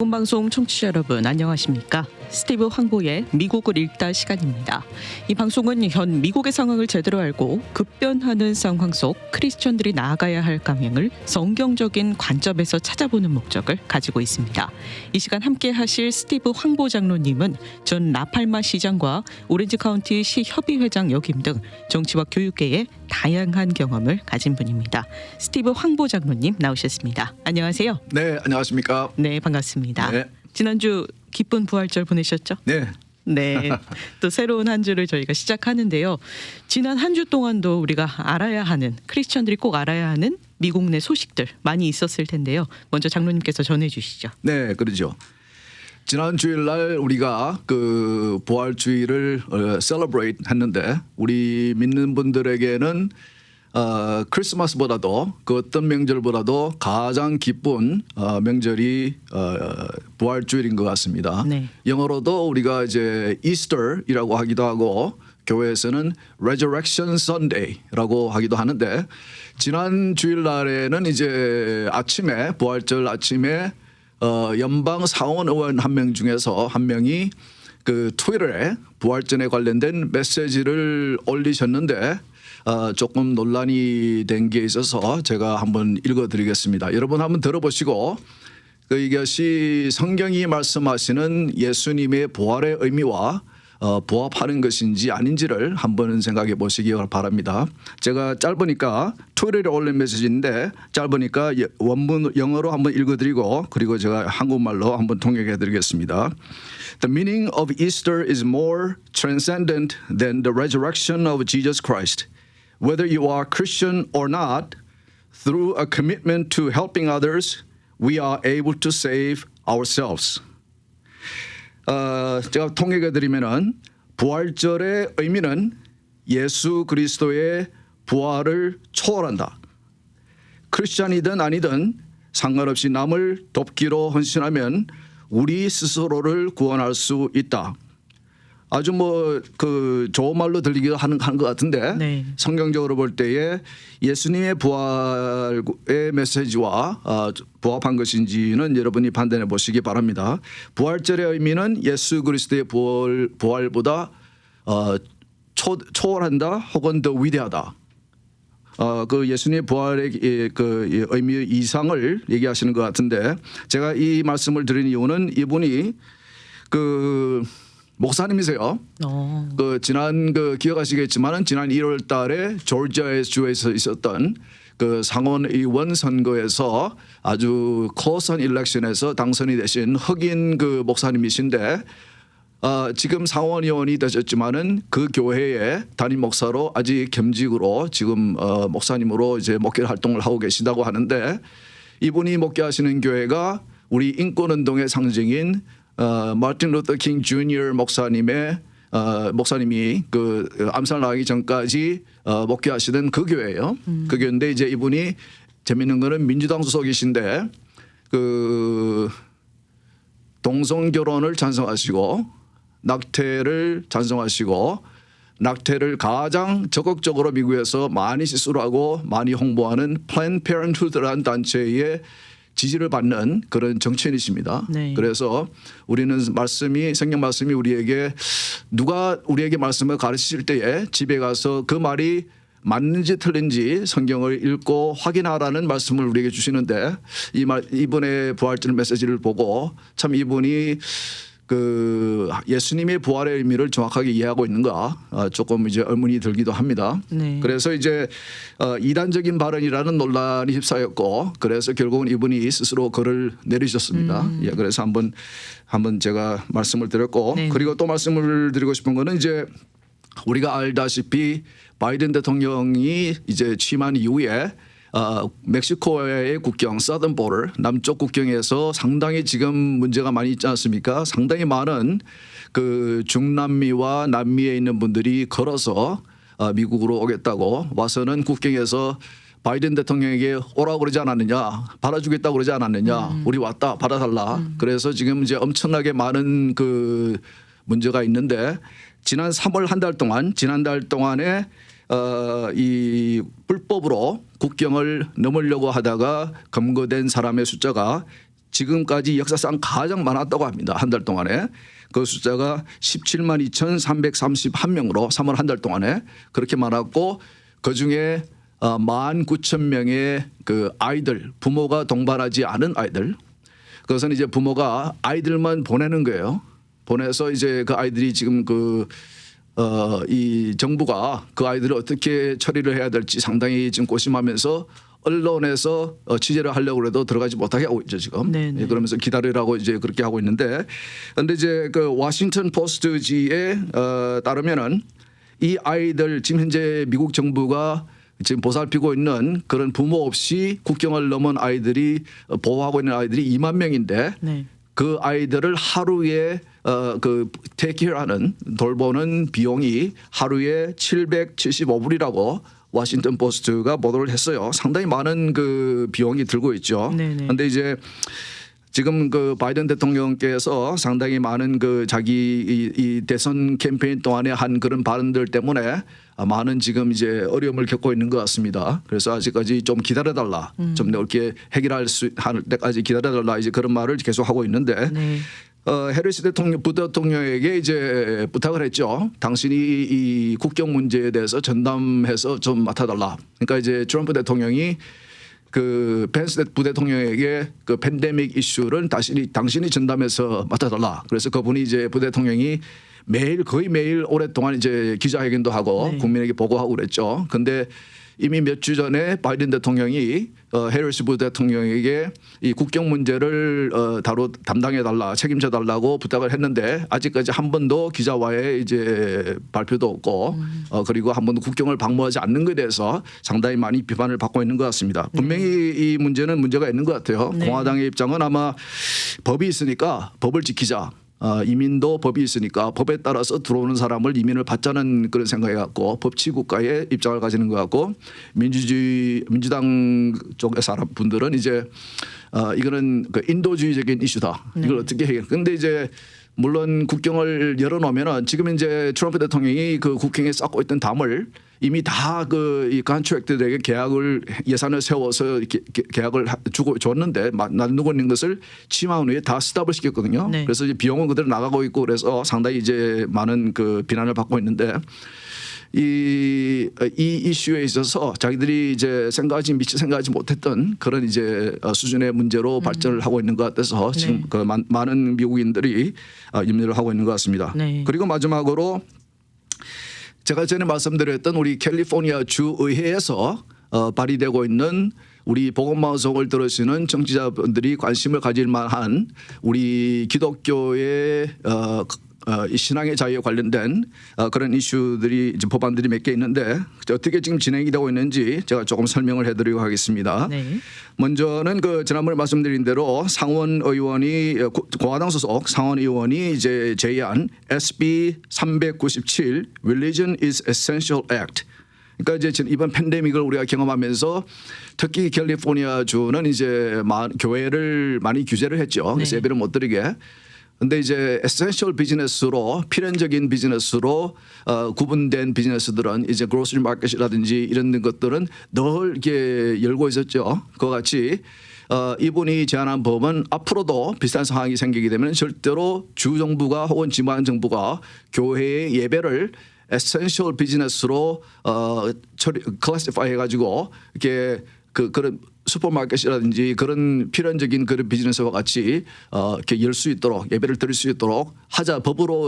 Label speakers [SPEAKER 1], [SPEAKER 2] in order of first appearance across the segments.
[SPEAKER 1] 방송 청취자 여러분 안녕하십니까? 스티브 황보의 미국을 읽다 시간입니다. 이 방송은 현 미국의 상황을 제대로 알고 급변하는 상황 속 크리스천들이 나아가야 할 방향을 성경적인 관점에서 찾아보는 목적을 가지고 있습니다. 이 시간 함께 하실 스티브 황보 장로님은 전 라팔마 시장과 오렌지 카운티 시 협의회장 역임 등 정치와 교육계에 다양한 경험을 가진 분입니다. 스티브 황보 장로님 나오셨습니다. 안녕하세요.
[SPEAKER 2] 네, 안녕하십니까?
[SPEAKER 1] 네, 반갑습니다.
[SPEAKER 2] 네.
[SPEAKER 1] 지난주 기쁜 부활절 보내셨죠?
[SPEAKER 2] 네.
[SPEAKER 1] 네. 또 새로운 한 주를 저희가 시작하는데요. 지난 한 주 동안도 우리가 알아야 하는, 크리스천들이 꼭 알아야 하는 미국 내 소식들 많이 있었을 텐데요. 먼저 장로님께서 전해 주시죠.
[SPEAKER 2] 네, 그러죠. 지난 주일날 우리가 그 부활주의를 celebrate 했는데 우리 믿는 분들에게는 크리스마스보다도 그 어떤 명절보다도 가장 기쁜 명절이 부활주일인 것 같습니다.
[SPEAKER 1] 네.
[SPEAKER 2] 영어로도 우리가 이제 이스터이라고 하기도 하고 교회에서는 Resurrection Sunday라고 하기도 하는데 지난 주일날에는 이제 아침에 부활절 아침에 연방 상원 의원 한 명 중에서 한 명이 그 트위터에 부활절에 관련된 메시지를 올리셨는데 조금 논란이 된 게 있어서 제가 한번 읽어드리겠습니다. 여러분 한번 들어보시고 이것이 성경이 말씀하시는 예수님의 부활의 의미와 부합하는 것인지 아닌지를 한번 생각해 보시기 바랍니다. 제가 짧으니까 트위터에 올린 메시지인데 짧으니까 원문 영어로 한번 읽어드리고 그리고 제가 한국말로 한번 통역해 드리겠습니다. The meaning of Easter is more transcendent than the resurrection of Jesus Christ. Whether you are Christian or not, through a commitment to helping others, we are able to save ourselves. 제가 통역해 드리면은 부활절의 의미는 예수 그리스도의 부활을 초월한다. 크리스찬이든 아니든 상관없이 남을 돕기로 헌신하면 우리 스스로를 구원할 수 있다. 아주 그 좋은 말로 들리기도 하는 것 같은데
[SPEAKER 1] 네.
[SPEAKER 2] 성경적으로 볼 때에 예수님의 부활의 메시지와 부합한 것인지는 여러분이 판단해 보시기 바랍니다. 부활절의 의미는 예수 그리스도의 부활보다 초월한다 혹은 더 위대하다. 그 예수님의 부활의 그 의미 이상을 얘기하시는 것 같은데 제가 이 말씀을 드린 이유는 이분이 그 목사님이세요. 그 지난 기억하시겠지만은 지난 1월달에 조지아 주에서 있었던 그 상원의원 선거에서 아주 클로스한 일렉션에서 당선이 되신 흑인 그 목사님이신데 지금 상원의원이 되셨지만은 그 교회의 담임 목사로 아직 겸직으로 지금 목사님으로 이제 목회 활동을 하고 계시다고 하는데 이분이 목회하시는 교회가 우리 인권운동의 상징인 마틴 루터 킹 주니어 목사님이 그 암살 당하기 전까지 목회하시던 그 교회예요. 그 교회인데 이제 이분이 재밌는 거는 민주당 소속이신데 그 동성 결혼을 찬성하시고 낙태를 찬성하시고 낙태를 가장 적극적으로 미국에서 많이 시술하고 많이 홍보하는 플랜 페런트후드라는 단체의 지지를 받는 그런 정치인이십니다.
[SPEAKER 1] 네.
[SPEAKER 2] 그래서 우리는 성경 말씀이 우리에게 누가 우리에게 말씀을 가르치실 때에 집에 가서 그 말이 맞는지 틀린지 성경을 읽고 확인하라는 말씀을 우리에게 주시는데 이분의 부활절 메시지를 보고 참 이분이 그 예수님의 부활의 의미를 정확하게 이해하고 있는가 조금 이제 의문이 들기도 합니다.
[SPEAKER 1] 네.
[SPEAKER 2] 그래서 이제 이단적인 발언이라는 논란이 휩싸였고 그래서 결국은 이분이 스스로 글을 내리셨습니다. 예, 그래서 한번 제가 말씀을 드렸고
[SPEAKER 1] 네.
[SPEAKER 2] 그리고 또 말씀을 드리고 싶은 거는 이제 우리가 알다시피 바이든 대통령이 이제 취임한 이후에 멕시코의 국경 서던 보더 남쪽 국경에서 상당히 지금 문제가 많이 있지 않습니까? 상당히 많은 그 중남미와 남미에 있는 분들이 걸어서 미국으로 오겠다고 와서는 국경에서 바이든 대통령에게 오라고 그러지 않았느냐, 받아주겠다고 그러지 않았느냐, 우리 왔다 받아달라. 그래서 지금 이제 엄청나게 많은 그 문제가 있는데 지난 3월 지난달 동안에 이 불법으로 국경을 넘으려고 하다가 검거된 사람의 숫자가 지금까지 역사상 가장 많았다고 합니다. 한 달 동안에. 그 숫자가 17만 2,331명으로 3월 한 달 동안에 그렇게 많았고 그중에 19,000명의 그 아이들, 부모가 동반하지 않은 아이들. 그것은 이제 부모가 아이들만 보내는 거예요. 보내서 이제 그 아이들이 지금 이 정부가 그 아이들을 어떻게 처리를 해야 될지 상당히 지금 고심하면서 언론에서 취재를 하려고 해도 들어가지 못하게 하고 있죠 지금.
[SPEAKER 1] 네네.
[SPEAKER 2] 그러면서 기다리라고 이제 그렇게 하고 있는데, 그런데 이제 그 워싱턴 포스트지에 따르면은 이 아이들 지금 현재 미국 정부가 지금 보살피고 있는 그런 부모 없이 국경을 넘은 아이들이 보호하고 있는 아이들이 2만 명인데
[SPEAKER 1] 네.
[SPEAKER 2] 그 아이들을 하루에 그 테이크하는 돌보는 비용이 하루에 775불이라고 워싱턴 포스트가 보도를 했어요. 상당히 많은 그 비용이 들고 있죠.
[SPEAKER 1] 네네.
[SPEAKER 2] 그런데 이제 지금 그 바이든 대통령께서 상당히 많은 그 자기 이 대선 캠페인 동안에 한 그런 발언들 때문에 많은 지금 이제 어려움을 겪고 있는 것 같습니다. 그래서 아직까지 좀 기다려달라, 좀 이렇게 해결할 수 할 때까지 기다려달라 이제 그런 말을 계속 하고 있는데.
[SPEAKER 1] 네.
[SPEAKER 2] 해리스 부대통령에게 이제 부탁을 했죠. 당신이 이 국경 문제에 대해서 전담해서 좀 맡아달라. 그러니까 이제 트럼프 대통령이 그 펜스 부대통령에게 그 팬데믹 이슈를 당신이 전담해서 맡아달라. 그래서 그분이 이제 부대통령이 거의 매일 오랫동안 이제 기자회견도 하고
[SPEAKER 1] 네.
[SPEAKER 2] 국민에게 보고하고 그랬죠. 근데 이미 몇 주 전에 바이든 대통령이 해리스 부대통령에게 이 국경 문제를 담당해 달라, 책임져 달라고 부탁을 했는데 아직까지 한 번도 기자와의 이제 발표도 없고 그리고 한 번도 국경을 방문하지 않는 것에 대해서 상당히 많이 비판을 받고 있는 것 같습니다. 분명히 이 문제는 문제가 있는 것 같아요.
[SPEAKER 1] 네.
[SPEAKER 2] 공화당의 입장은 아마 법이 있으니까 법을 지키자. 이민도 법이 있으니까 법에 따라서 들어오는 사람을 이민을 받자는 그런 생각이 갖고 법치 국가의 입장을 가지는 것 같고 민주당 쪽의 사람 분들은 이제 이거는 그 인도주의적인 이슈다. 이걸 어떻게 해결? 근데 이제 물론 국경을 열어놓으면은 지금 이제 트럼프 대통령이 그 국경에 쌓고 있던 담을 이미 다 이 컨트랙트들에게 예산을 세워서 계약을 줬는데 나누고 있는 것을 취임한 후에 다 스탑을 시켰거든요.
[SPEAKER 1] 네.
[SPEAKER 2] 그래서 이제 비용은 그대로 나가고 있고 그래서 상당히 이제 많은 그 비난을 받고 있는데 이 이슈에 있어서 자기들이 이제 미처 생각하지 못했던 그런 이제 수준의 문제로 발전을 하고 있는 것 같아서 지금
[SPEAKER 1] 네.
[SPEAKER 2] 그 많은 미국인들이 염려를 하고 있는 것 같습니다.
[SPEAKER 1] 네.
[SPEAKER 2] 그리고 마지막으로 제가 전에 말씀드렸던 우리 캘리포니아 주 의회에서 발의되고 있는 우리 복음방송을 들으시는 청취자분들이 관심을 가질 만한 우리 기독교의 이 신앙의 자유에 관련된 그런 이슈들이 이제 법안들이 몇 개 있는데 어떻게 지금 진행이 되고 있는지 제가 조금 설명을 해드리고 하겠습니다.
[SPEAKER 1] 네.
[SPEAKER 2] 먼저는 그 지난번에 말씀드린 대로 상원 의원이 공화당 소속 상원 의원이 이제 제의한 SB 397 Religion is Essential Act. 그러니까 이제 이번 팬데믹을 우리가 경험하면서 특히 캘리포니아 주는 이제 교회를 많이 규제를 했죠. 그래서
[SPEAKER 1] 네.
[SPEAKER 2] 예배를 못 드리게. 근데 이제 에센셜 비즈니스로 필연적인 비즈니스로 구분된 비즈니스들은 이제 그로서리 마켓이라든지 이런 것들은 늘 이렇게 열고 있었죠. 그와 같이 이분이 제안한 법은 앞으로도 비슷한 상황이 생기게 되면 절대로 주 정부가 혹은 지방 정부가 교회의 예배를 에센셜 비즈니스로 클래시파이 해가지고 이렇게 그런 슈퍼마켓이라든지 그런 필연적인 그런 비즈니스와 같이 이렇게 열 수 있도록 예배를 드릴 수 있도록 하자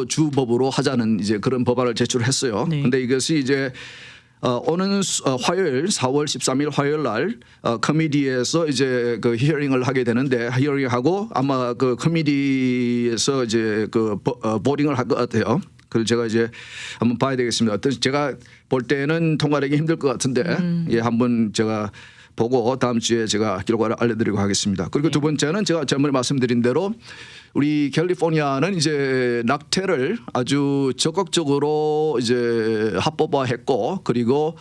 [SPEAKER 2] 주법으로 하자는 이제 그런 법안을 제출했어요.
[SPEAKER 1] 네.
[SPEAKER 2] 그런데 이것이 이제 오는 화요일 4월 13일 화요일 날 커미디에서 이제 그 히어링을 하게 되는데 히어링하고 아마 그 커미디에서 이제 그 보링을 할 것 같아요. 그래서 제가 이제 한번 봐야 되겠습니다. 제가 볼 때는 통과하기 힘들 것 같은데 예, 한번 제가 보고 다음 주에 제가 결과를 알려드리고 하겠습니다. 그리고
[SPEAKER 1] 네.
[SPEAKER 2] 두 번째는 제가 전에 말씀드린 대로 우리 캘리포니아는 이제 낙태를 아주 적극적으로 이제 합법화했고 그리고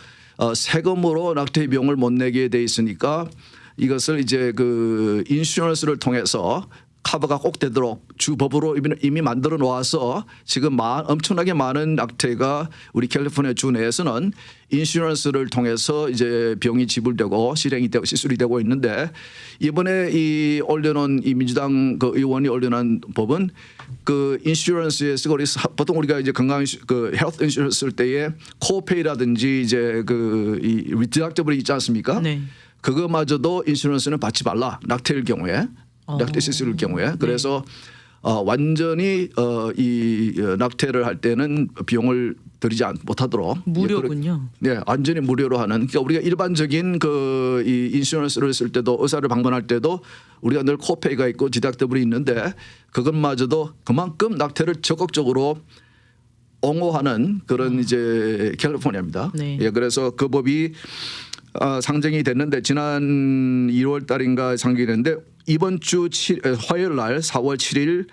[SPEAKER 2] 세금으로 낙태 비용을 못 내게 돼 있으니까 이것을 이제 그 인슈런스를 통해서 커버가 꼭 되도록 주법으로 이미 만들어 놓아서 지금 엄청나게 많은 낙태가 우리 캘리포니아 주 내에서는 인슈런스를 통해서 이제 병이 지불되고 실행이 되고 시술이 되고 있는데 이번에 이 올려놓은 이 민주당 그 의원이 올려놓은 법은 그 인슈런스에서 보통 우리가 이제 건강 그 헬스 인슈런스 쓸 때에 코페이라든지 이제 그이 디덕터블이 있지 않습니까?
[SPEAKER 1] 네.
[SPEAKER 2] 그거마저도 인슈런스는 받지 말라. 낙태일 경우에 낙태 시술일 경우에 그래서 완전히 이 낙태를 할 때는 비용을 들이지 못하도록
[SPEAKER 1] 무료군요.
[SPEAKER 2] 네, 완전히 무료로 하는. 그러니까 우리가 일반적인 그 이 인슈런스를 쓸 때도 의사를 방문할 때도 우리가 늘 코페이가 있고 디덕터블이 있는데 그것마저도 그만큼 낙태를 적극적으로 옹호하는 그런 이제 캘리포니아입니다.
[SPEAKER 1] 네.
[SPEAKER 2] 예, 그래서 그 법이 상정이 됐는데 지난 2월 달인가 상정이 됐는데 이번 주 화요일 날 4월 7일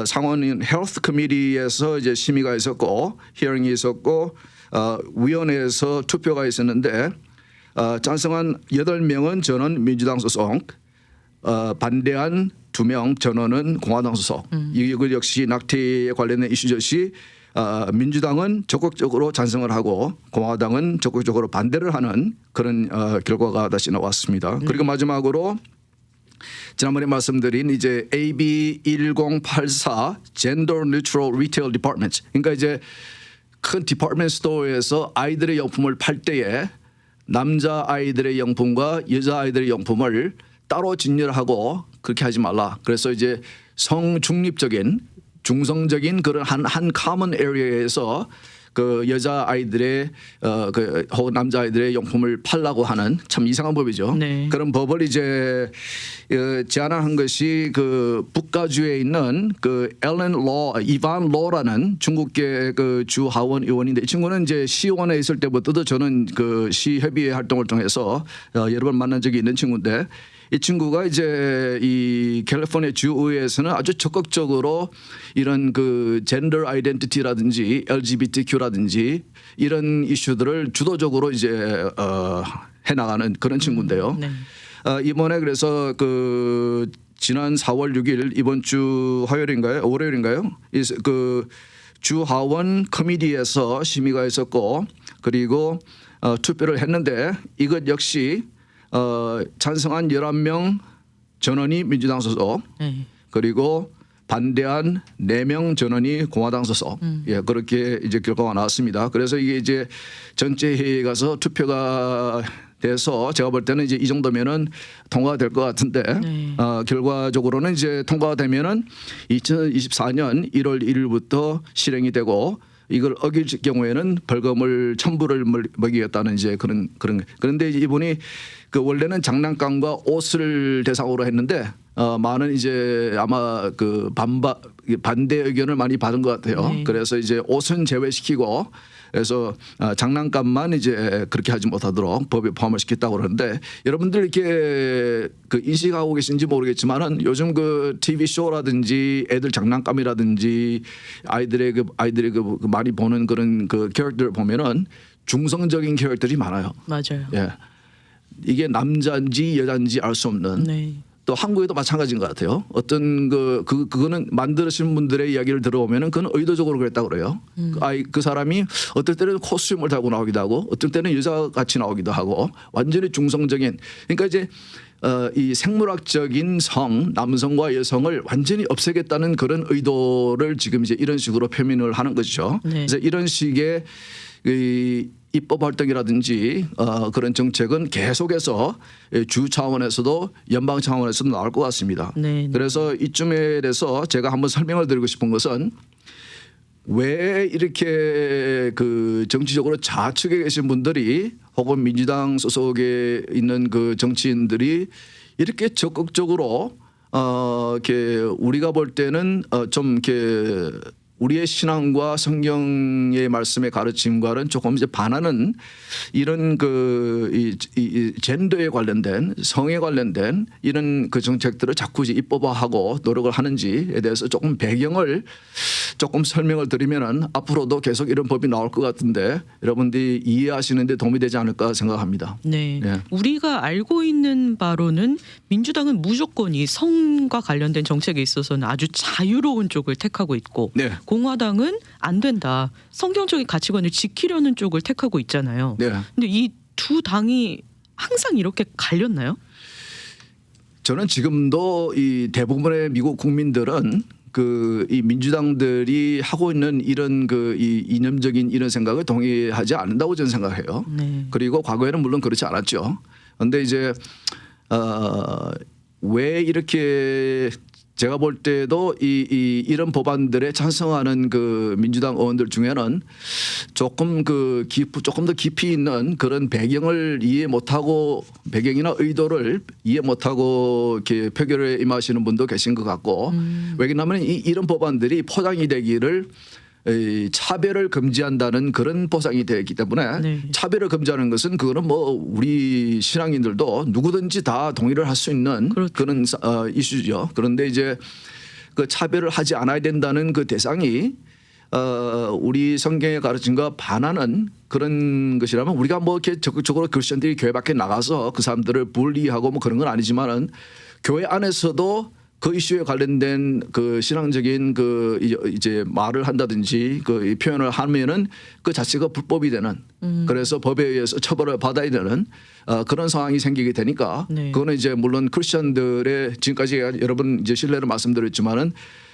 [SPEAKER 2] 상원 헬스 커미티에서 이제 심의가 있었고 히어링이 있었고 위원회에서 투표가 있었는데 찬성한 8명은 전원 민주당 소속, 반대한 2명 전원은 공화당 소속. 이거 역시 낙태에 관련된 이슈 민주당은 적극적으로 찬성을 하고 공화당은 적극적으로 반대를 하는 그런 결과가 다시 나왔습니다. 그리고 마지막으로 지난번에 말씀드린 이제 AB 1084 Gender Neutral Retail Department. 그러니까 이제 큰 디파트먼트 스토어에서 아이들의 용품을 팔 때에 남자 아이들의 용품과 여자 아이들의 용품을 따로 진열하고 그렇게 하지 말라. 그래서 이제 성중립적인 중성적인 그런 한 커먼 에리어에서 그 여자 아이들의 그 혹은 남자 아이들의 용품을 팔라고 하는 참 이상한 법이죠.
[SPEAKER 1] 네.
[SPEAKER 2] 그런 법을 이제 제안한 것이 그 북가주에 있는 그 이반 로라는 중국계 그 주 하원 의원인데 이 친구는 이제 시의원에 있을 때부터도 저는 그 시협의회 활동을 통해서 여러 번 만난 적이 있는 친구인데 이 친구가 이제 이 캘리포니아 주의회에서는 아주 적극적으로 이런 그 젠더 아이덴티티라든지 LGBTQ라든지 이런 이슈들을 주도적으로 이제 해나가는 그런 친구인데요.
[SPEAKER 1] 네.
[SPEAKER 2] 이번에 그래서 그 지난 4월 6일 이번 주 화요일인가요? 월요일인가요? 그 주하원 커미티에서 심의가 있었고 그리고 투표를 했는데 이것 역시 찬성한 11명 전원이 민주당 소속
[SPEAKER 1] 네.
[SPEAKER 2] 그리고 반대한 4명 전원이 공화당 소속 예, 그렇게 이제 결과가 나왔습니다. 그래서 이게 이제 전체 회의에 가서 투표가 돼서 제가 볼 때는 이제 이 정도면은 통과될 것 같은데
[SPEAKER 1] 네.
[SPEAKER 2] 결과적으로는 이제 통과되면은 2024년 1월 1일부터 실행이 되고 이걸 어길 경우에는 벌금을 1,000불을 먹이겠다는 이제 그런데 이분이 그 원래는 장난감과 옷을 대상으로 했는데 많은 이제 아마 그 반대 의견을 많이 받은 것 같아요.
[SPEAKER 1] 네.
[SPEAKER 2] 그래서 이제 옷은 제외시키고 그래서 장난감만 이제 그렇게 하지 못하도록 법에 포함을 시켰다고 그러는데 여러분들 이렇게 그 인식하고 계신지 모르겠지만은 요즘 그 TV 쇼라든지 애들 장난감이라든지 아이들의 그 많이 보는 그런 그 캐릭터를 보면은 중성적인 캐릭터들이 많아요.
[SPEAKER 1] 맞아요.
[SPEAKER 2] 예. 이게 남자인지 여자인지 알 수 없는
[SPEAKER 1] 네.
[SPEAKER 2] 또 한국에도 마찬가지인 것 같아요. 어떤 그거는 만드신 분들의 이야기를 들어보면은 그건 의도적으로 그랬다고 그래요. 그 사람이 어떨 때는 코스튬을 달고 나오기도 하고 어떨 때는 여자 같이 나오기도 하고 완전히 중성적인 그러니까 이제 이 생물학적인 남성과 여성을 완전히 없애겠다는 그런 의도를 지금 이제 이런 식으로 표현을 하는 것이죠.
[SPEAKER 1] 네.
[SPEAKER 2] 그래서 이런 식의 이 입법 활동이라든지 그런 정책은 계속해서 주 차원에서도 연방 차원에서도 나올 것 같습니다.
[SPEAKER 1] 네.
[SPEAKER 2] 그래서 이쯤에 대해서 제가 한번 설명을 드리고 싶은 것은 왜 이렇게 그 정치적으로 좌측에 계신 분들이 혹은 민주당 소속에 있는 그 정치인들이 이렇게 적극적으로 이렇게 우리가 볼 때는 좀 이렇게 우리의 신앙과 성경의 말씀의 가르침과는 조금 이제 반하는 이런 이 젠더에 관련된 성에 관련된 이런 그 정책들을 자꾸 이제 입법화하고 노력을 하는지에 대해서 조금 배경을 조금 설명을 드리면은 앞으로도 계속 이런 법이 나올 것 같은데 여러분들이 이해하시는 데 도움이 되지 않을까 생각합니다.
[SPEAKER 1] 네.
[SPEAKER 2] 네.
[SPEAKER 1] 우리가 알고 있는 바로는 민주당은 무조건 이 성과 관련된 정책에 있어서는 아주 자유로운 쪽을 택하고 있고
[SPEAKER 2] 네.
[SPEAKER 1] 공화당은 안 된다. 성경적인 가치관을 지키려는 쪽을 택하고 있잖아요.
[SPEAKER 2] 네.
[SPEAKER 1] 근데 이 두 당이 항상 이렇게 갈렸나요?
[SPEAKER 2] 저는 지금도 이 대부분의 미국 국민들은 이 민주당들이 하고 있는 이런 이 이념적인 이런 생각을 동의하지 않는다고 저는 생각해요.
[SPEAKER 1] 네.
[SPEAKER 2] 그리고 과거에는 물론 그렇지 않았죠. 그런데 이제 왜 이렇게 제가 볼 때도 이런 법안들에 찬성하는 그 민주당 의원들 중에는 조금 조금 더 깊이 있는 그런 배경을 이해 못하고 배경이나 의도를 이해 못하고 이렇게 표결에 임하시는 분도 계신 것 같고 왜냐하면 이런 법안들이 포장이 되기를 차별을 금지한다는 그런 보장이 되어 있기 때문에
[SPEAKER 1] 네.
[SPEAKER 2] 차별을 금지하는 것은 그거는 뭐 우리 신앙인들도 누구든지 다 동의를 할 수 있는
[SPEAKER 1] 그렇죠.
[SPEAKER 2] 그런 이슈죠. 그런데 이제 그 차별을 하지 않아야 된다는 그 대상이 우리 성경의 가르침과 반하는 그런 것이라면 우리가 뭐 이렇게 적극적으로 크리스천들이 교회 밖에 나가서 그 사람들을 분리하고 뭐 그런 건 아니지만은 교회 안에서도 그 이슈에 관련된 그 신앙적인 이제 말을 한다든지 이 표현을 하면은 그 자체가 불법이 되는 그래서 법에 의해서 처벌을 받아야 되는 그런 상황이 생기게 되니까
[SPEAKER 1] 네.
[SPEAKER 2] 그거는 이제 물론 크리스천들의 지금까지 여러분 이제 신뢰를 말씀드렸지만은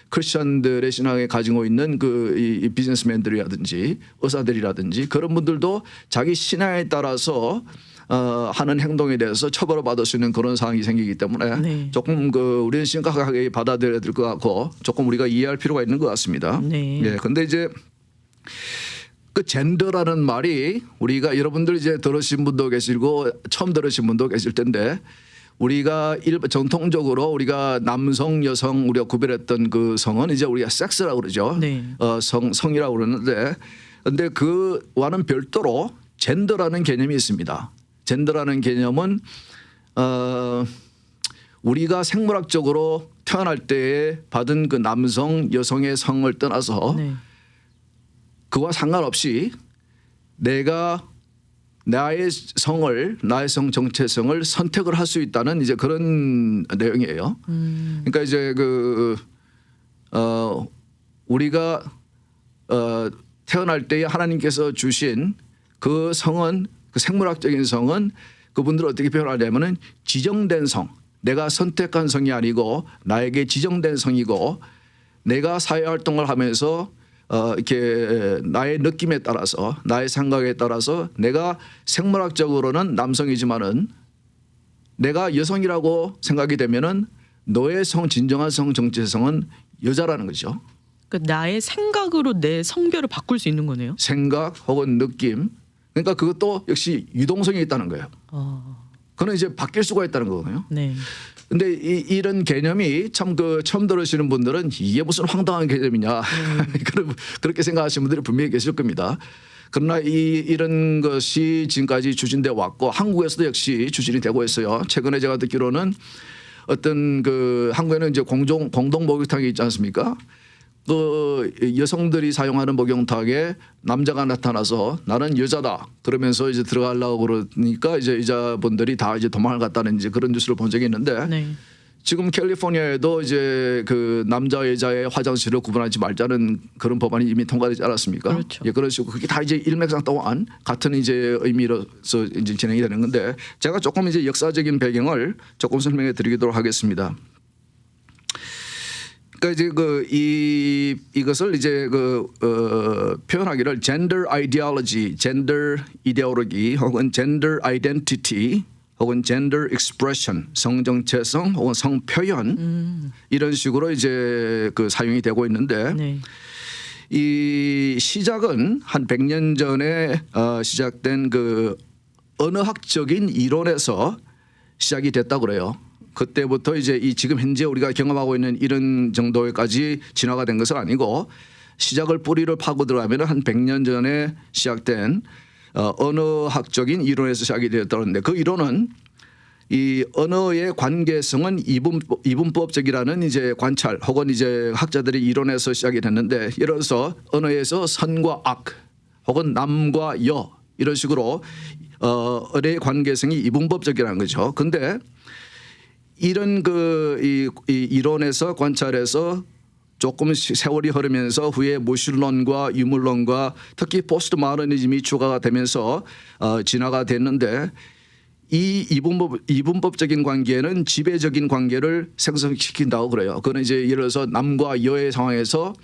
[SPEAKER 2] 크리스천들의 신앙에 가지고 있는 이 비즈니스맨들이라든지 의사들이라든지 그런 분들도 자기 신앙에 따라서 하는 행동에 대해서 처벌을 받을 수 있는 그런 상황이 생기기 때문에
[SPEAKER 1] 네.
[SPEAKER 2] 조금 우리는 심각하게 받아들여야 될 것 같고 조금 우리가 이해할 필요가 있는 것 같습니다.
[SPEAKER 1] 네.
[SPEAKER 2] 예. 근데 이제 그 젠더라는 말이 우리가 여러분들 이제 들으신 분도 계시고 처음 들으신 분도 계실 텐데 우리가 전통적으로 우리가 남성, 여성 우리가 구별했던 그 성은 이제 우리가 섹스라고 그러죠.
[SPEAKER 1] 네.
[SPEAKER 2] 성이라고 그러는데 근데 그와는 별도로 젠더라는 개념이 있습니다. 젠더라는 개념은 우리가 생물학적으로 태어날 때에 받은 그 남성, 여성의 성을 떠나서
[SPEAKER 1] 네.
[SPEAKER 2] 그와 상관없이 내가 나의 성 정체성을 선택을 할 수 있다는 이제 그런 내용이에요. 그러니까 이제 우리가 태어날 때에 하나님께서 주신 그 성은 그 생물학적인 성은 그분들을 어떻게 표현하냐면은 지정된 성. 내가 선택한 성이 아니고 나에게 지정된 성이고 내가 사회 활동을 하면서 이렇게 나의 느낌에 따라서 나의 생각에 따라서 내가 생물학적으로는 남성이지만은 내가 여성이라고 생각이 되면은 너의 진정한 성 정체성은 여자라는 거죠.
[SPEAKER 1] 그러니까 나의 생각으로 내 성별을 바꿀 수 있는 거네요.
[SPEAKER 2] 생각 혹은 느낌. 그러니까 그것도 역시 유동성이 있다는 거예요. 그는 이제 바뀔 수가 있다는 거거든요.
[SPEAKER 1] 네.
[SPEAKER 2] 근데 이런 개념이 참 처음 들으시는 분들은 이게 무슨 황당한 개념이냐 그렇게 생각하시는 분들이 분명히 계실 겁니다. 그러나 이런 것이 지금까지 추진돼 왔고 한국에서도 역시 추진이 되고 있어요. 최근에 제가 듣기로는 어떤 한국에는 이제 공동 목욕탕이 있지 않습니까? 여성들이 사용하는 목욕탕에 남자가 나타나서 나는 여자다 그러면서 이제 들어가려고 그러니까 이제 여자분들이 다 이제 도망을 갔다는 이제 그런 뉴스를 본 적이 있는데
[SPEAKER 1] 네.
[SPEAKER 2] 지금 캘리포니아에도 이제 남자 여자의 화장실을 구분하지 말자는 그런 법안이 이미 통과되지 않았습니까?
[SPEAKER 1] 그렇죠.
[SPEAKER 2] 예, 그런 식으로 그게 다 이제 일맥상통한 같은 이제 의미로서 이제 진행이 되는 건데 제가 조금 이제 역사적인 배경을 조금 설명해 드리도록 하겠습니다. 그러니까 이제 이것을 이제 표현하기를 gender ideology, gender ideology 혹은 gender identity 혹은 gender expression, 성정체성 혹은 성표현 이런 식으로 이제 사용이 되고 있는데
[SPEAKER 1] 네.
[SPEAKER 2] 이 시작은 한 100년 전에 시작된 언어학적인 이론에서 시작이 됐다고 그래요. 그때부터 이제 지금 현재 우리가 경험하고 있는 이런 정도까지 진화가 된 것은 아니고 시작을 뿌리를 파고 들어가면 한 100년 전에 시작된 언어학적인 이론에서 시작이 되었다는데 그 이론은 이 언어의 관계성은 이분법적이라는 이제 관찰 혹은 이제 학자들이 이론에서 시작이 됐는데 예를 들어서 언어에서 선과 악 혹은 남과 여 이런 식으로 언어의 관계성이 이분법적이라는 거죠. 근데 이런 이 이론에서 관찰해서 조금 세월이 흐르면서 후에 모슐론과 유물론과 특히 포스트 모더니즘이 추가가 되면서 진화가 됐는데 이 이분법적인 관계는 지배적인 관계를 생성시킨다고 그래요. 그거는 이제 예를 들어서 남과 여의 상황에서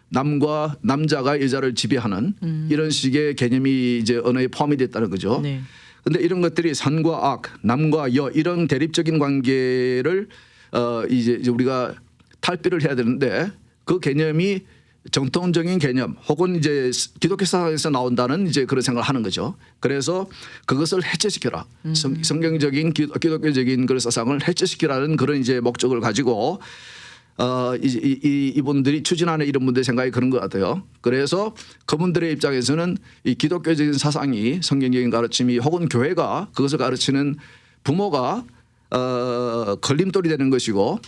[SPEAKER 2] 남자가 여자를 지배하는 이런 식의 개념이 이제 언어에 포함이 됐다는 거죠.
[SPEAKER 1] 네.
[SPEAKER 2] 근데 이런 것들이 선과 악, 남과 여 이런 대립적인 관계를 이제 우리가 탈피를 해야 되는데 그 개념이 정통적인 개념 혹은 이제 기독교 사상에서 나온다는 이제 그런 생각을 하는 거죠. 그래서 그것을 해체시켜라. 성경적인 기독교적인 그런 사상을 해체시키라는 그런 이제 목적을 가지고 이분들이 추진하는 이런 분들의 생각이 그런 것 같아요. 그래서 그분들의 입장에서는 이 기독교적인 사상이 성경적인 가르침이 혹은 교회가 그것을 가르치는 부모가 걸림돌이 되는 것이고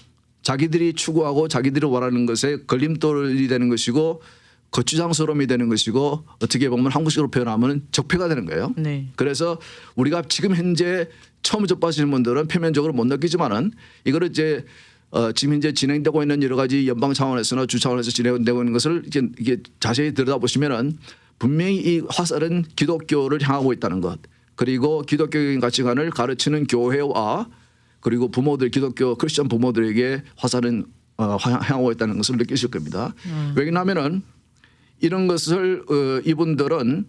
[SPEAKER 2] 자기들이 추구하고 자기들이 원하는 것에 걸림돌이 되는 것이고 거추장스러움이 되는 것이고 어떻게 보면 한국식으로 표현하면 적폐가 되는 거예요.
[SPEAKER 1] 네.
[SPEAKER 2] 그래서 우리가 지금 현재 처음 접하시는 분들은 표면적으로 못 느끼지만은 이거를 이제 지금 현재 진행되고 있는 여러 가지 연방 차원에서나 주 차원에서 진행되고 있는 것을 이게 자세히 들여다보시면은 분명히 이 화살은 기독교를 향하고 있다는 것 그리고 기독교적인 가치관을 가르치는 교회와 그리고 부모들 기독교 크리스천 부모들에게 화살은 향하고 있다는 것을 느끼실 겁니다. 왜냐하면은 이런 것을 이분들은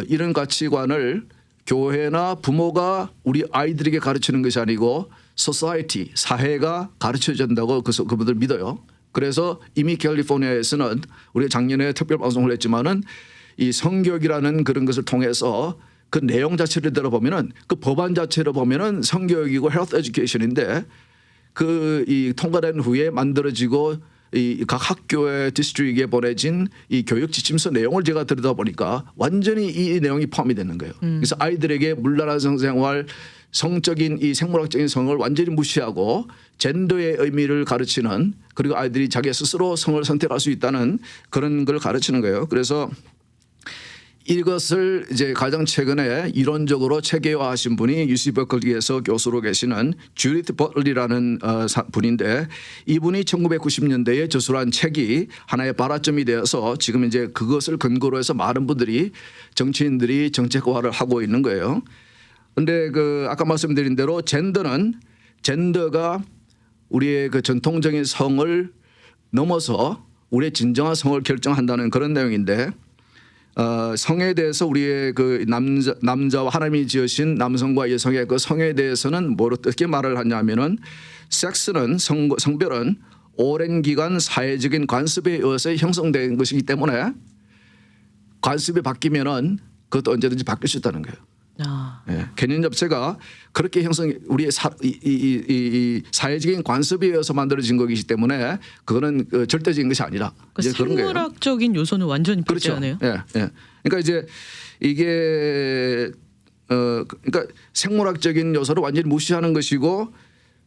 [SPEAKER 2] 이런 가치관을 교회나 부모가 우리 아이들에게 가르치는 것이 아니고 society 사회가 가르쳐야 된다고 그분들 믿어요. 그래서 이미 캘리포니아에서는 우리가 작년에 특별 방송을 했지만은 이 성교육이라는 그런 것을 통해서 그 내용 자체를 들어보면은 그 법안 자체를 보면은 성교육이고 헬스 에듀케이션인데 그 이 통과된 후에 만들어지고 이 각 학교의 디스트릭에 보내진 이 교육 지침서 내용을 제가 들여다보니까 완전히 이 내용이 포함이 되는 거예요. 그래서 아이들에게 문란한 성생활 성적인 이 생물학적인 성을 완전히 무시하고 젠더의 의미를 가르치는 그리고 아이들이 자기 스스로 성을 선택할 수 있다는 그런 걸 가르치는 거예요. 그래서 이것을 이제 가장 최근에 이론적으로 체계화하신 분이 UC 버클리에서 교수로 계시는 주디트 버틀리라는 분인데 이분이 1990년대에 저술한 책이 하나의 발화점이 되어서 지금 이제 그것을 근거로 해서 많은 분들이 정치인들이 정책화를 하고 있는 거예요. 그런데 그 아까 말씀드린 대로 젠더가 우리의 그 전통적인 성을 넘어서 우리의 진정한 성을 결정한다는 그런 내용인데 성에 대해서 우리의 그 남자와 하나님이 지으신 남성과 여성의 그 성에 대해서는 어떻게 말을 하냐면은 섹스는 성별은 오랜 기간 사회적인 관습에 의해서 형성된 것이기 때문에 관습이 바뀌면은 그것도 언제든지 바뀔 수 있다는 거예요. 예, 개념 자체가 그렇게 우리의 사회적인 관습에 의해서 만들어진 것이기 때문에 그거는 절대적인 것이 아니라 이제 그런 거예요.
[SPEAKER 1] 생물학적인 요소는 완전히 배제하네요.
[SPEAKER 2] 그렇죠. 예. 그러니까 이제 이게 그러니까 생물학적인 요소를 완전히 무시하는 것이고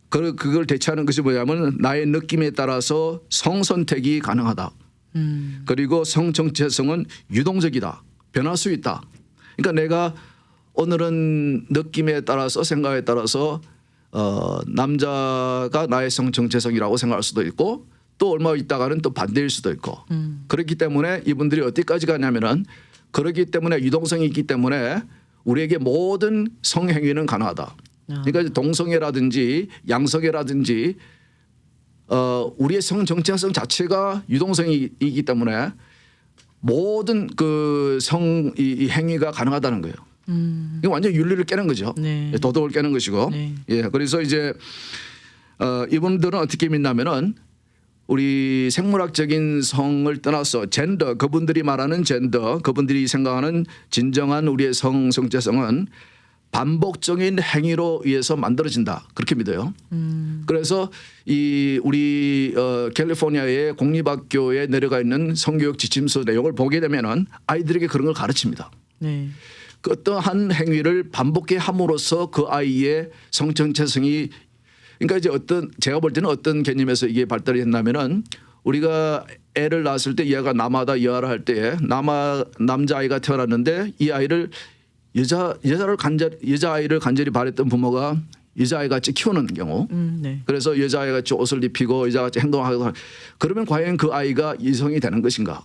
[SPEAKER 2] 그걸 대체하는 것이 뭐냐면 나의 느낌에 따라서 성 선택이 가능하다. 그리고 성 정체성은 유동적이다. 변할 수 있다. 그러니까 내가 오늘은 느낌에 따라서 생각에 따라서 남자가 나의 성 정체성이라고 생각할 수도 있고 또 얼마 있다가는 또 반대일 수도 있고 그렇기 때문에 이분들이 어디까지 가냐면은 그렇기 때문에 유동성이 있기 때문에 우리에게 모든 성행위는 가능하다. 그러니까 동성애라든지 양성애라든지 우리의 성 정체성 자체가 유동성이 있기 때문에 모든 그 이 행위가 가능하다는 거예요. 이거 완전 윤리를 깨는 거죠.
[SPEAKER 1] 네.
[SPEAKER 2] 도덕을 깨는 것이고.
[SPEAKER 1] 네.
[SPEAKER 2] 예, 그래서 이제 이분들은 어떻게 믿냐면은 우리 생물학적인 성을 떠나서 그분들이 말하는 그분들이 생각하는 진정한 우리의 성 정체성은 반복적인 행위로 의해서 만들어진다 그렇게 믿어요. 그래서 이 우리 캘리포니아의 공립학교에 내려가 있는 성교육 지침서 내용을 보게 되면은 아이들에게 그런 걸 가르칩니다.
[SPEAKER 1] 네.
[SPEAKER 2] 그 어떠한 행위를 반복해 함으로써 그 아이의 성 정체성이 그러니까 이제 제가 볼 때는 어떤 개념에서 이게 발달이 됐냐면은 우리가 애를 낳았을 때 이 아이가 남아다 이하라 할 때에 남자아이가 태어났는데 이 아이를 여자아이를 간절히 바랬던 부모가 여자아이 같이 키우는 경우
[SPEAKER 1] 네.
[SPEAKER 2] 그래서 여자아이 같이 옷을 입히고 여자같이 행동하고 그러면 과연 그 아이가 이성이 되는 것인가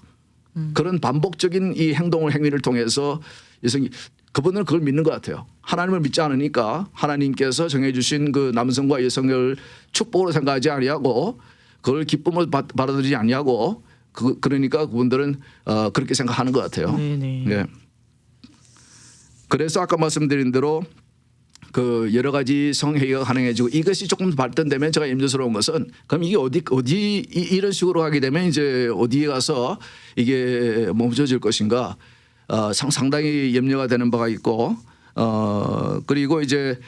[SPEAKER 2] 그런 반복적인 이 행위를 통해서 이성이 그분들은 그걸 믿는 것 같아요. 하나님을 믿지 않으니까 하나님께서 정해주신 그 남성과 여성을 축복으로 생각하지 아니하고 그걸 기쁨으로 받아들이지 아니하고 그러니까 그분들은 그렇게 생각하는 것 같아요.
[SPEAKER 1] 네네.
[SPEAKER 2] 네. 그래서 아까 말씀드린 대로 그 여러 가지 성행위가 가능해지고 이것이 조금 발전되면 제가 염려스러운 것은 그럼 이게 어디 이런 식으로 하게 되면 이제 어디에 가서 이게 멈춰질 것인가 상당히 염려가 되는 바가 있고 그리고 이제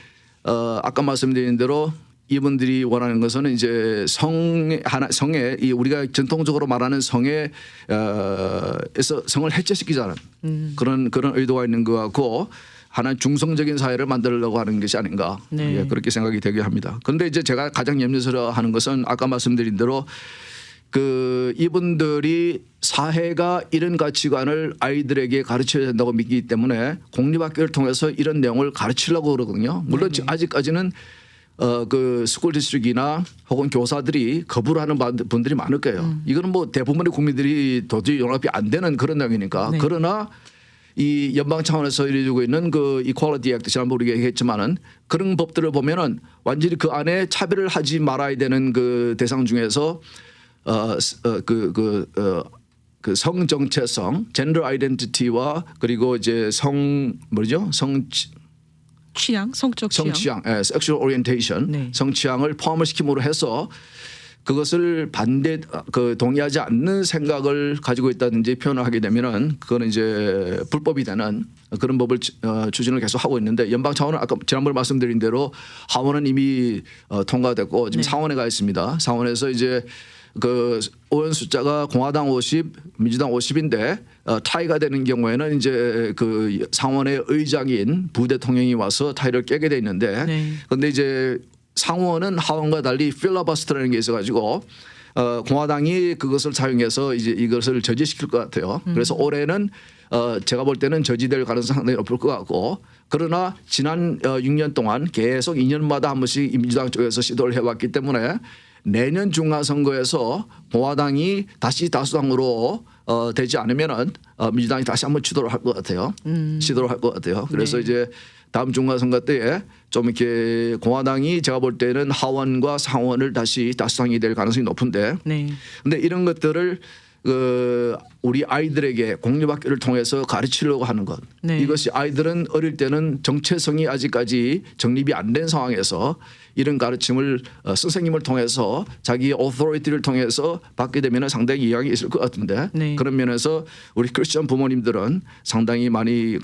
[SPEAKER 2] 아까 말씀드린 대로 이분들이 원하는 것은 이제 성에 이 우리가 전통적으로 말하는 성에서 성을 해체시키자는 그런 의도가 있는 것 같고 하나의 중성적인 사회를 만들려고 하는 것이 아닌가
[SPEAKER 1] 네.
[SPEAKER 2] 예, 그렇게 생각이 되게 합니다. 그런데 이제 제가 가장 염려스러워하는 것은 아까 말씀드린 대로 그 이분들이 사회가 이런 가치관을 아이들에게 가르쳐야 된다고 믿기 때문에 공립학교를 통해서 이런 내용을 가르치려고 그러거든요. 물론 아직까지는 그 스쿨 디스트릭이나 혹은 교사들이 거부를 하는 분들이 많을 거예요. 이거는 뭐 대부분의 국민들이 도저히 용납이 안 되는 그런 내용이니까.
[SPEAKER 1] 네.
[SPEAKER 2] 그러나 이 연방 차원에서 이루어지고 있는 그 이퀄리티 액트 지난번 우리가 얘기했지만은 그런 법들을 보면은 완전히 그 안에 차별을 하지 말아야 되는 그 대상 중에서 그 성 정체성, 젠더 아이덴티티와 그리고 이제
[SPEAKER 1] 성적 취향.
[SPEAKER 2] 섹슈얼 오리엔테이션,
[SPEAKER 1] 네.
[SPEAKER 2] 성취향을 포함을 시킴으로 해서 그것을 동의하지 않는 생각을 가지고 있다든지 표현을 하게 되면은 그거는 이제 불법이 되는 그런 법을 추진을 계속 하고 있는데 연방 차원은 아까 지난번에 말씀드린 대로 하원은 이미 통과됐고 지금
[SPEAKER 1] 네.
[SPEAKER 2] 상원에 가 있습니다. 상원에서 이제 그 의원 숫자가 공화당 50, 민주당 50인데 타이가 되는 경우에는 이제 그 상원의 의장인 부대통령이 와서 타이를 깨게 돼 있는데
[SPEAKER 1] 네.
[SPEAKER 2] 그런데 이제 상원은 하원과 달리 필러버스터라는 게 있어가지고 공화당이 그것을 사용해서 이제 이것을 저지시킬 것 같아요. 그래서 올해는 제가 볼 때는 저지될 가능성이 상당히 높을 것 같고 그러나 지난 6년 동안 계속 2년마다 한 번씩 민주당 쪽에서 시도를 해왔기 때문에 내년 중간선거에서 공화당이 다시 다수당으로 되지 않으면은 민주당이 다시 한번 시도를 할 것 같아요. 시도를 할 것 같아요. 그래서
[SPEAKER 1] 네.
[SPEAKER 2] 이제 다음 중간선거 때에 좀 이렇게 공화당이 제가 볼 때는 하원과 상원을 다시 다수당이 될 가능성이 높은데
[SPEAKER 1] 네.
[SPEAKER 2] 근데 이런 것들을 우리 아이들에게 공립학교를 통해서 가르치려고 하는 것
[SPEAKER 1] 네.
[SPEAKER 2] 이것이 아이들은 어릴 때는 정체성이 아직까지 정립이 안 된 상황에서 이런 가르침을 선생님을 통해서 자기 오토리티를 통해서 받게 되면 상당히 영향이 있을 것 같은데
[SPEAKER 1] 네.
[SPEAKER 2] 그런 면에서 우리 크리스천 부모님들은 상당히 많이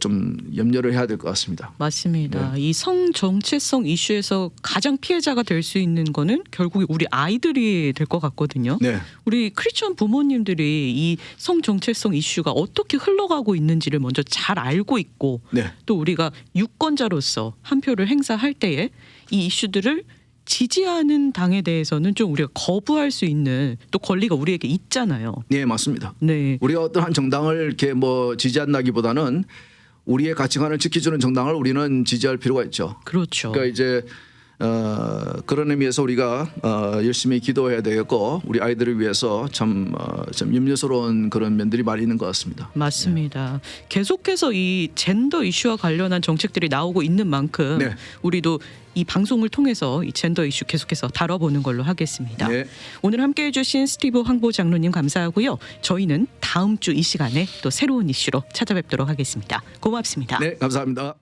[SPEAKER 2] 좀 염려를 해야 될 것 같습니다.
[SPEAKER 1] 맞습니다.
[SPEAKER 2] 네.
[SPEAKER 1] 이 성 정체성 이슈에서 가장 피해자가 될 수 있는 거는 결국 우리 아이들이 될 것 같거든요.
[SPEAKER 2] 네.
[SPEAKER 1] 우리 크리스천 부모님들이 이 성 정체성 이슈가 어떻게 흘러가고 있는지를 먼저 잘 알고 있고
[SPEAKER 2] 네.
[SPEAKER 1] 또 우리가 유권자로서 한 표를 행사할 때에 이 이슈들을 지지하는 당에 대해서는 좀 우리가 거부할 수 있는 또 권리가 우리에게 있잖아요.
[SPEAKER 2] 네, 맞습니다.
[SPEAKER 1] 네.
[SPEAKER 2] 우리가 어떤 한 정당을 이렇게 뭐 지지한다기보다는 우리의 가치관을 지켜주는 정당을 우리는 지지할 필요가 있죠.
[SPEAKER 1] 그렇죠.
[SPEAKER 2] 그러니까 이제 그런 의미에서 우리가 열심히 기도해야 되겠고 우리 아이들을 위해서 참 염려스러운 그런 면들이 많이 있는 것 같습니다.
[SPEAKER 1] 맞습니다. 계속해서 이 젠더 이슈와 관련한 정책들이 나오고 있는 만큼
[SPEAKER 2] 네.
[SPEAKER 1] 우리도 이 방송을 통해서 이 젠더 이슈 계속해서 다뤄보는 걸로 하겠습니다.
[SPEAKER 2] 네.
[SPEAKER 1] 오늘 함께해 주신 스티브 황보 장로님 감사하고요. 저희는 다음 주 이 시간에 또 새로운 이슈로 찾아뵙도록 하겠습니다. 고맙습니다.
[SPEAKER 2] 네, 감사합니다.